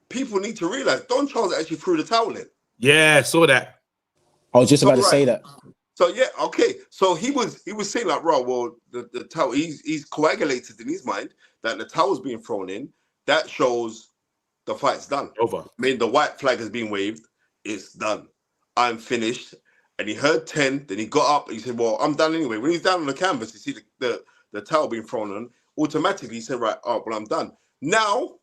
people need to realize Don Charles actually threw the towel in. Yeah, saw that. I was just about to say that. So yeah, okay. So he was saying like, bro, well, the towel, he's coagulated in his mind that the towel's being thrown in. That shows the fight's done. Over. I mean, the white flag has been waved. It's done. I'm finished. And he heard 10. Then he got up. And he said, well, I'm done anyway. When he's down on the canvas, you see the towel being thrown on. Automatically, he said, right, oh, well, I'm done. Now,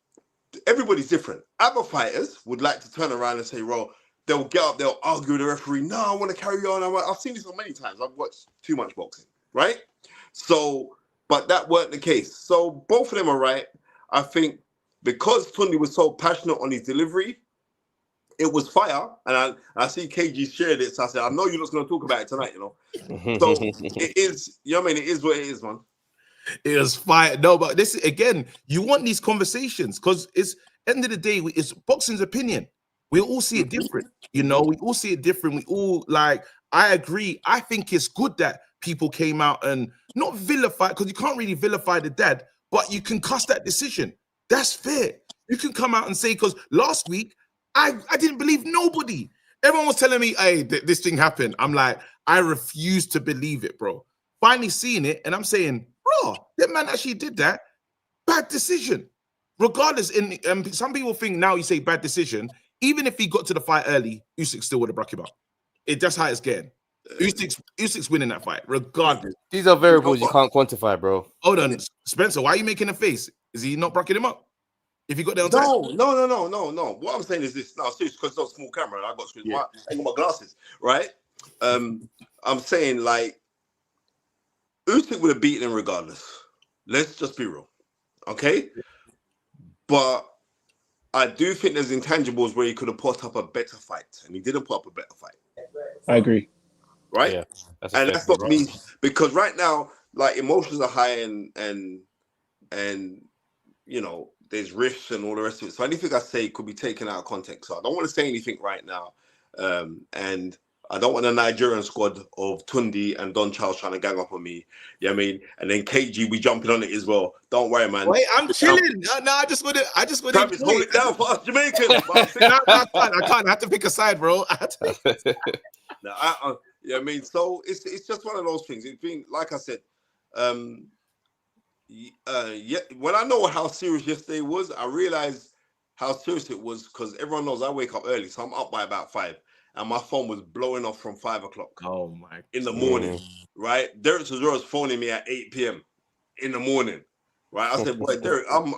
everybody's different. Other fighters would like to turn around and say, well, they'll get up, they'll argue with the referee. No, I want to carry on. I've seen this so many times. I've watched too much boxing, right? So, but that weren't the case. So both of them are right. I think because Tundi was so passionate on his delivery, it was fire. And I see KG shared it. So I said, I know you're not going to talk about it tonight, you know. So it is, you know what I mean? It is what it is, man. It was fire. No, but this again, you want these conversations, because it's end of the day, it's boxing's opinion. We all see it different, you know. We all see it different. We all like. I agree. I think it's good that people came out and not vilify, because you can't really vilify the dad, but you can cuss that decision. That's fair. You can come out and say, because last week I didn't believe nobody. Everyone was telling me, hey, this thing happened. I'm like, I refuse to believe it, bro. Finally seeing it, and I'm saying, bro, that man actually did that. Bad decision. Regardless, and some people think now you say bad decision. Even if he got to the fight early, Usyk still would have broke him up. That's how it's getting. Usyk's winning that fight, regardless. These are variables you can't quantify, bro. Hold on, Spencer, why are you making a face? Is he not brocking him up? If he got there on time? No. What I'm saying is this. No, seriously, because it's not a small camera. I got screen. Yeah. I ain't got my glasses, right? I'm saying like Usyk would have beaten him regardless. Let's just be real, okay? But I do think there's intangibles where he could have put up a better fight, and he didn't put up a better fight. I agree. Right? Yeah, that's what means, because right now, like, emotions are high and you know, there's riffs and all the rest of it. So anything I say could be taken out of context. So I don't want to say anything right now. And I don't want a Nigerian squad of Tundi and Don Charles trying to gang up on me. You know what I mean? And then KG, we jumping on it as well. Don't worry, man. Wait, I'm chilling. No, I just want to Travis, hold it down for us Jamaicans. I can't. I have to pick a side, bro. You know what I mean? So it's just one of those things. It's been, like I said, when I know how serious yesterday was, I realized how serious it was, because everyone knows I wake up early, so I'm up by about 5. and my phone was blowing off from 5 o'clock. Oh my! In the morning, right? Derek Chisora's phoning me at 8 p.m. in the morning, right? I said, "Boy, Derek, I'm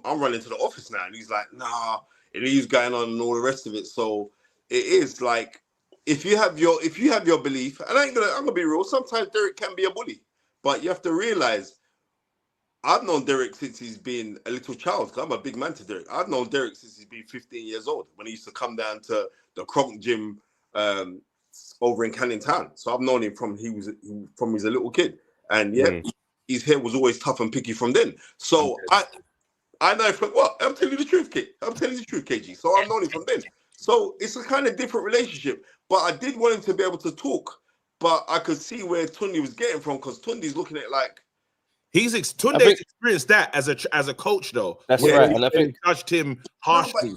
running to the office now," and he's like, "Nah," and he's going on and all the rest of it. So it is like, if you have your belief, and I'm gonna be real. Sometimes Derek can be a bully, but you have to realize. I've known Derek since he's been a little child, because I'm a big man to Derek. I've known Derek since he's been 15 years old, when he used to come down to the Kronk gym over in Canning Town. So I've known him from he's a little kid. And his hair was always tough and picky from then. So I know from what? I'm telling you the truth, kid. I'm telling you the truth, KG. So I've known him from then. So it's a kind of different relationship. But I did want him to be able to talk. But I could see where Tunde was getting from, because Tunde's looking at it like, Tunde's experienced that as a coach, though. That's right, and I think judged him harshly.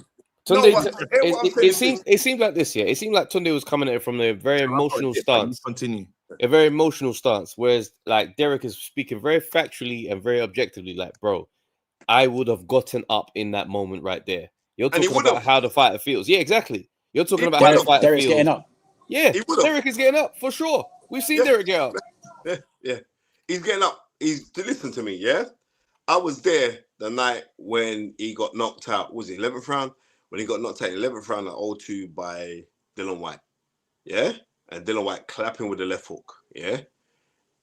It seemed like this, yeah. It seemed like Tunde was coming at it from a very emotional stance. Continue. A very emotional stance, whereas like Derek is speaking very factually and very objectively. Like, bro, I would have gotten up in that moment right there. You're talking about how the fighter feels. Yeah, exactly. You're talking about how the fighter Derek's feels. getting up. Yeah, Derek is getting up for sure. We've seen Derek get up. Yeah, he's getting up. Listen to me, yeah? I was there the night when he got knocked out. Was it 11th round? When he got knocked out in 11th round at 0-2 by Dillian Whyte. Yeah? And Dillian Whyte clapping with the left hook. Yeah?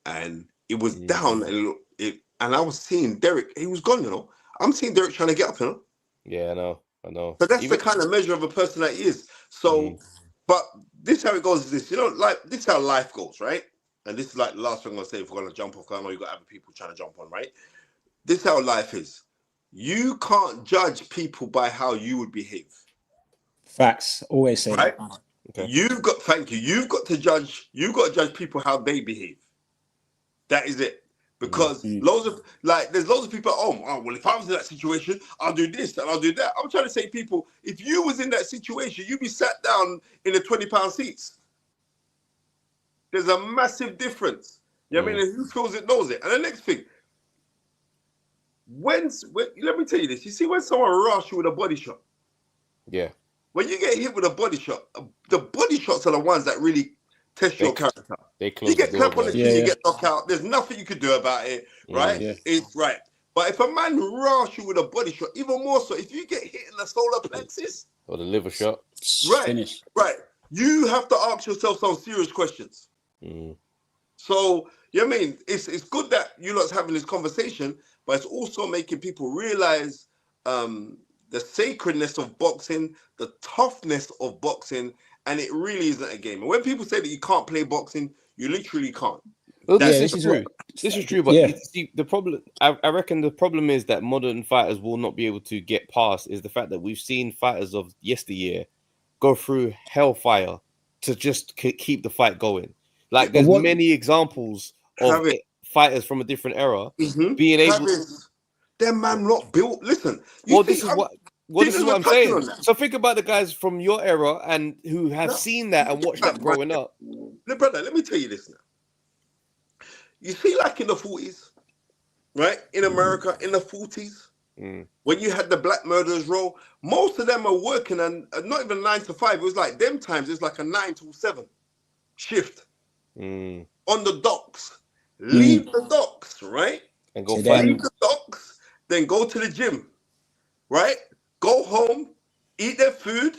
And it was down. And I was seeing Derek. He was gone, you know. I'm seeing Derek trying to get up, you know. Yeah, I know. But that's the kind of measure of a person that he is. So, but this is how it goes. Is this, you know, like, this is how life goes, right? And this is like the last thing I'm going to say if we're going to jump off, because I know you've got other people trying to jump on, right? This is how life is. You can't judge people by how you would behave. Facts. Always say right? that. Okay. You've got to judge people how they behave. That is it. Because there's loads of people at home. Oh, well, if I was in that situation, I'll do this and I'll do that. I'm trying to say, people, if you was in that situation, you'd be sat down in the 20-pound seats. There's a massive difference. You know what I mean? And who feels it knows it. And the next thing, when let me tell you this. You see, when someone rushes you with a body shot, when you get hit with a body shot, the body shots are the ones that really test your character. You get clapped on the chin, you get knocked out. There's nothing you can do about it, right? It's right. But if a man rushes you with a body shot, even more so, if you get hit in the solar plexus or the liver shot, right, you have to ask yourself some serious questions. So, you know what I mean? It's good that you lot's having this conversation, but it's also making people realize the sacredness of boxing, the toughness of boxing, and it really isn't a game. And when people say that you can't play boxing, you literally can't. Well, this is true. This is true, but you see, the problem, I reckon the problem is that modern fighters will not be able to get past is the fact that we've seen fighters of yesteryear go through hellfire to just keep the fight going. Like, there's many examples of fighters from a different era being able to... Them man not built. Listen, this is what I'm saying. So think about the guys from your era and who have seen that and watched that growing up. Brother, let me tell you this now. You see, like in the 40s, right? In America, in the 40s, when you had the black murderers roll, most of them are working and not even 9 to 5. It was like them times, it's like a 9 to 7 shift on the docks. Leave the docks, right? And go fight. Leave the docks, then go to the gym, right? Go home, eat their food,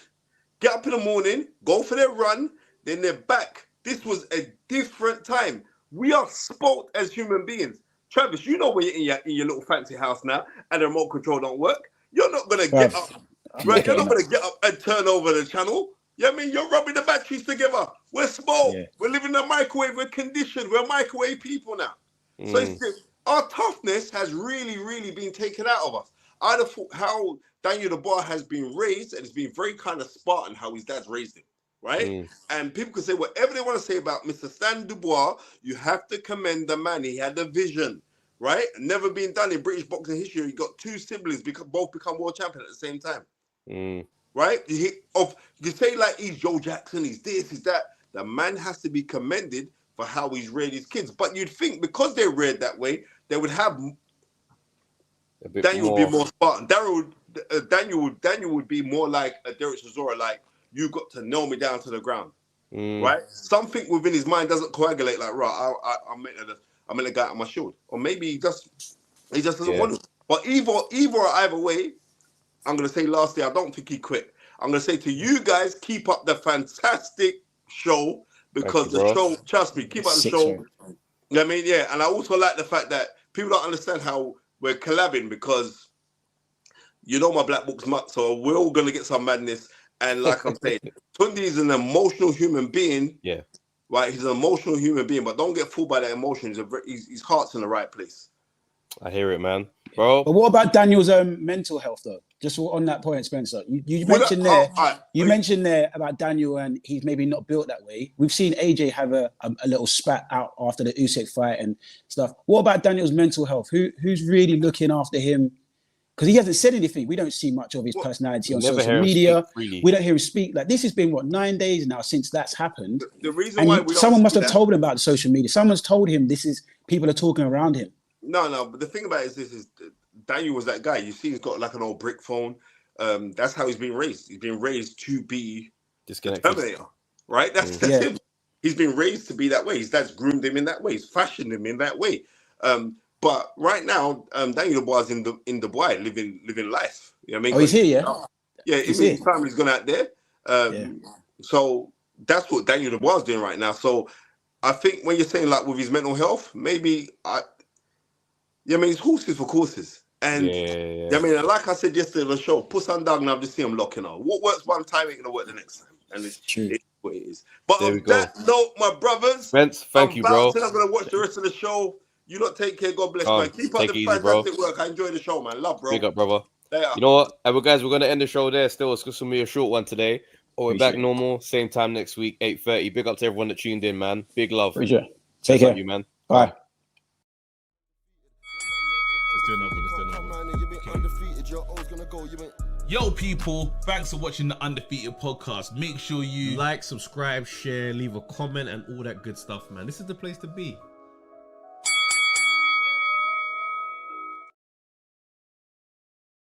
get up in the morning, go for their run, then they're back. This was a different time. We are spoilt as human beings. Travis, you know when you're in your little fancy house now and the remote control don't work, you're not going to get up, right? You're not going to get up and turn over the channel. You know what I mean? You're rubbing the batteries together. We're spoiled. Yeah. We're living in a microwave. We're conditioned. We're microwave people now. So our toughness has really, really been taken out of us. I'd have thought how Daniel Dubois has been raised, and it's been very kind of Spartan how his dad's raised him, right? And people can say whatever they want to say about Mr. Stan Dubois. You have to commend the man. He had a vision, right? Never been done in British boxing history. He got two siblings, both become world champion at the same time, right? You say like he's Joe Jackson, he's this, he's that. The man has to be commended for how he's reared his kids. But you'd think because they're reared that way, they would have Daniel would be more Spartan. Daniel would be more like a Derek Chisora, like you got to nail me down to the ground. Right? Something within his mind doesn't coagulate like, right, I'm meant to get out my shield. Or maybe he just doesn't want to. But either way, I'm going to say lastly, I don't think he quit. I'm going to say to you guys, keep up the fantastic show, because the show, trust me, keep up the show. You know what I mean? Yeah. And I also like the fact that people don't understand how we're collabing, because you know my black book's much, so we're all going to get some madness. And like I'm saying, Tunde is an emotional human being. Yeah. Right? He's an emotional human being, but don't get fooled by that emotion. His heart's in the right place. I hear it, man. Bro. But what about Daniel's mental health, though? Just on that point, Spencer. You mentioned mentioned there about Daniel, and he's maybe not built that way. We've seen AJ have a little spat out after the Usyk fight and stuff. What about Daniel's mental health? Who's really looking after him? Because he hasn't said anything. We don't see much of his personality on social media. We don't hear him speak. Like, this has been 9 days now since that's happened. The reason why someone must have told him about the social media. Someone's told him people are talking around him. No. But the thing about it is Daniel was that guy. You see, he's got like an old brick phone. That's how he's been raised. He's been raised to be the Terminator, right? That's him. He's been raised to be that way. His dad's groomed him in that way. He's fashioned him in that way. But right now, Daniel Dubois is in Dubois, living life. You know what I mean? Oh, he's here, yeah? Yeah, his family's gone out there. So that's what Daniel Dubois is doing right now. So I think when you're saying, like, with his mental health, maybe it's horses for courses. And I mean, like I said yesterday on the show, puss on dog, and I've just seen him locking on. What works one time ain't gonna work the next time. And it's what it is. But on that note, my brothers, Spence, thank you, bro. I'm gonna watch the rest of the show. You lot take care. God bless, man. Keep up the fantastic work. I enjoy the show, man. Love, bro. Big up, brother. You know what? Guys, we're going to end the show there still. It's going to be a short one today. But we're back normal. Same time next week, 8:30. Big up to everyone that tuned in, man. Big love. Appreciate it. Take care. You, man. Bye. Let's do another one. Yo, people, thanks for watching the Undefeated podcast. Make sure you like, subscribe, share, leave a comment, and all that good stuff, man. This is the place to be.